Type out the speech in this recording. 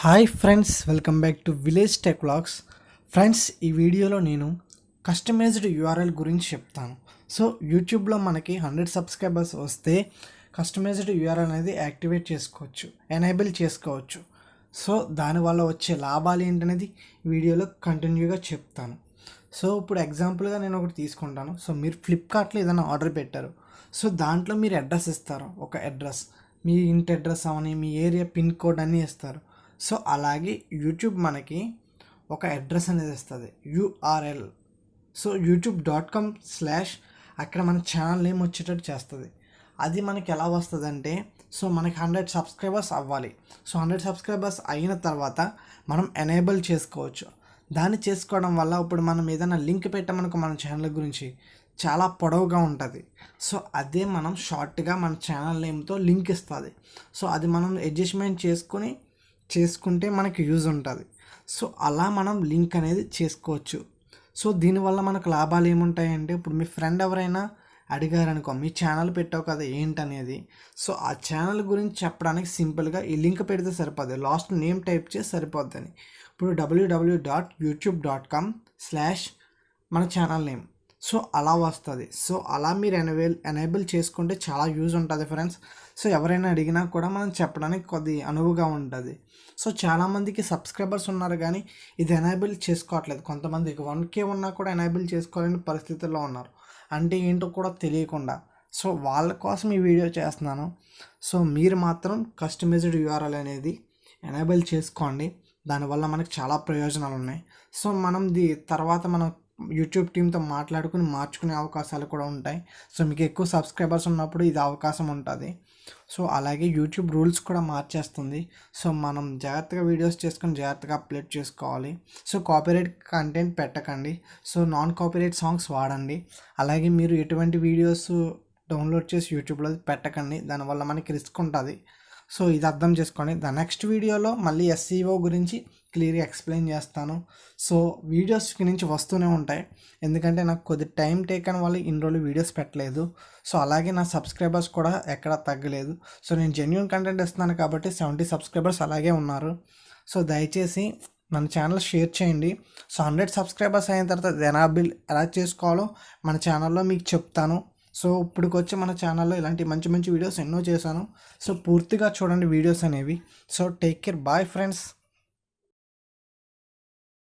Hi friends, welcome back to village tech vlogs. Friends, ఈ వీడియోలో నేను కస్టమైజ్డ్ యూఆర్ఎల్ గురించి చెప్తాను. సో యూట్యూబ్లో మనకి 100 సబ్స్క్రైబర్స్ వస్తే కస్టమైజ్డ్ యూఆర్ఎల్ అనేది యాక్టివేట్ చేసుకోవచ్చు, ఎనేబుల్ చేసుకోవచ్చు. సో దానివల్ల వచ్చే లాభాలు ఏంటనేది వీడియోలో కంటిన్యూగా చెప్తాను. సో ఇప్పుడు ఎగ్జాంపుల్గా నేను ఒకటి తీసుకుంటాను. సో మీరు ఫ్లిప్కార్ట్లో ఏదైనా ఆర్డర్ పెట్టారు. సో దాంట్లో మీరు అడ్రస్ ఇస్తారు, ఒక అడ్రస్, మీ ఇంటి అడ్రస్ అవని, మీ ఏరియా పిన్ కోడ్ అన్నీ ఇస్తారు. సో అలాగే యూట్యూబ్ మనకి ఒక అడ్రస్ అనేది ఇస్తుంది, యూఆర్ఎల్. సో youtube.com/ అక్కడ మన ఛానల్ నేమ్ వచ్చేటట్టు చేస్తుంది. అది మనకి ఎలా వస్తుంది అంటే, సో మనకి 100 సబ్స్క్రైబర్స్ అవ్వాలి. సో 100 సబ్స్క్రైబర్స్ అయిన తర్వాత మనం ఎనేబుల్ చేసుకోవచ్చు. దాన్ని చేసుకోవడం వల్ల ఇప్పుడు మనం ఏదైనా లింక్ పెట్టామనుకో మన ఛానల్ గురించి, చాలా పొడవుగా ఉంటుంది. సో అదే మనం షార్ట్గా మన ఛానల్ నేమ్తో లింక్ ఇస్తుంది. సో అది మనం అడ్జస్ట్మెంట్ చేసుకుంటే మనకి యూజ్ ఉంటుంది. సో అలా మనం లింక్ అనేది చేసుకోవచ్చు. సో దీనివల్ల మనకు లాభాలు ఏముంటాయంటే, ఇప్పుడు మీ ఫ్రెండ్ ఎవరైనా అడిగారనుకో, మీ ఛానల్ పెట్టావు కదా ఏంటనేది, సో ఆ ఛానల్ గురించి చెప్పడానికి సింపుల్గా ఈ లింక్ పెడితే సరిపోద్ది, లాస్ట్ నేమ్ టైప్ చేసి సరిపోద్దని. ఇప్పుడు www.youtube.com/ మన ఛానల్ నేమ్. సో అలా వస్తుంది. సో అలా మీరు ఎనేబుల్ చేసుకుంటే చాలా యూజ్ ఉంటుంది ఫ్రెండ్స్. సో ఎవరైనా అడిగినా కూడా మనం చెప్పడానికి కొద్ది అనువుగా ఉంటుంది. సో చాలామందికి సబ్స్క్రైబర్స్ ఉన్నారు కానీ ఇది ఎనేబుల్ చేసుకోవట్లేదు. కొంతమందికి 1K ఉన్నా కూడా ఎనేబుల్ చేసుకోలేని పరిస్థితుల్లో ఉన్నారు, అంటే ఏంటో కూడా తెలియకుండా. సో వాళ్ళ కోసం ఈ వీడియో చేస్తున్నాను. సో మీరు మాత్రం కస్టమైజ్డ్ యూఆర్ఎల్ అనేది ఎనేబుల్ చేసుకోండి. దానివల్ల మనకు చాలా ప్రయోజనాలు ఉన్నాయి. సో మనం తర్వాత మనం యూట్యూబ్ టీంతో మాట్లాడుకుని మార్చుకునే అవకాశాలు కూడా ఉంటాయి. సో మీకు ఎక్కువ సబ్స్క్రైబర్స్ ఉన్నప్పుడు ఇది అవకాశం ఉంటుంది. సో అలాగే యూట్యూబ్ రూల్స్ కూడా మార్చేస్తుంది. సో మనం జాగ్రత్తగా వీడియోస్ చేసుకొని జాగ్రత్తగా అప్లోడ్ చేసుకోవాలి. సో కాపీరైట్ కంటెంట్ పెట్టకండి. సో నాన్ కాపీరైట్ సాంగ్స్ వాడండి. అలాగే మీరు ఎటువంటి వీడియోస్ డౌన్లోడ్ చేసి యూట్యూబ్లో పెట్టకండి, దానివల్ల మనకి రిస్క్ ఉంటుంది. సో ఇది అర్థం చేసుకోండి. నెక్స్ట్ వీడియోలో మళ్ళీ SEO గురించి క్లియర్గా ఎక్స్ప్లెయిన్ చేస్తాను. సో వీడియోస్ నుంచి వస్తూనే ఉంటాయి, ఎందుకంటే నాకు కొద్ది టైం టేకన్ వల్ల ఇన్ని రోజులు వీడియోస్ పెట్టలేదు. సో అలాగే నా సబ్స్క్రైబర్స్ కూడా ఎక్కడ తగ్గలేదు. సో నేను జెన్యూన్ కంటెంట్ ఇస్తున్నాను కాబట్టి 70 సబ్స్క్రైబర్స్ అలాగే ఉన్నారు. సో దయచేసి మన ఛానల్ షేర్ చేయండి. సో 100 సబ్స్క్రైబర్స్ అయిన తర్వాత ఎనేబుల్ ఎలా చేసుకోవాలో మన ఛానల్లో మీకు చెప్తాను. సో ఇప్పటికొచ్చి మన ఛానల్లో ఇలాంటి మంచి మంచి వీడియోస్ ఎన్నో చేశాను. సో పూర్తిగా చూడండి వీడియోస్ అనేవి. So take care, bye friends.